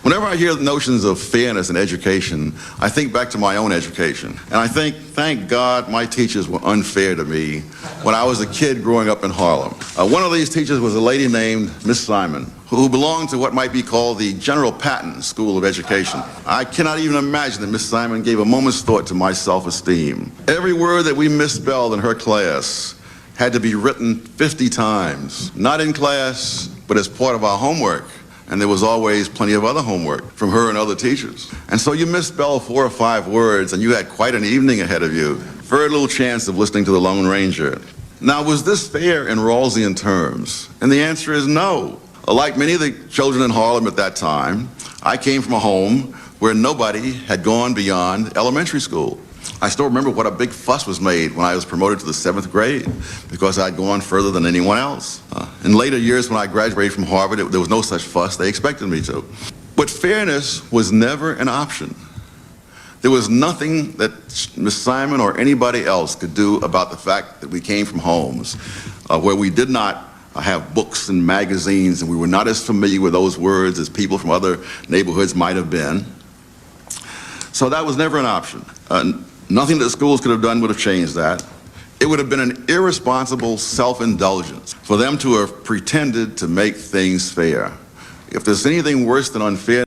Whenever I hear notions of fairness in education, I think back to my own education. And I think, thank God, my teachers were unfair to me when I was a kid growing up in Harlem. One of these teachers was a lady named Miss Simon, who belonged to what might be called the General Patton School of Education. I cannot even imagine that Miss Simon gave a moment's thought to my self-esteem. Every word that we misspelled in her class had to be written 50 times, not in class, but as part of our homework. And there was always plenty of other homework from her and other teachers. And so you misspelled 4 or 5 words and you had quite an evening ahead of you. Very little chance of listening to the Lone Ranger. Now, was this fair in Rawlsian terms? And the answer is no. Like many of the children in Harlem at that time, I came from a home where nobody had gone beyond elementary school. I still remember what a big fuss was made when I was promoted to the 7th grade because I'd gone further than anyone else. In later years when I graduated from Harvard, there was no such fuss. They expected me to. But fairness was never an option. There was nothing that Miss Simon or anybody else could do about the fact that we came from homes where we did not have books and magazines, and we were not as familiar with those words as people from other neighborhoods might have been. So that was never an option. Nothing that schools could have done would have changed that. It would have been an irresponsible self-indulgence for them to have pretended to make things fair. If there's anything worse than unfair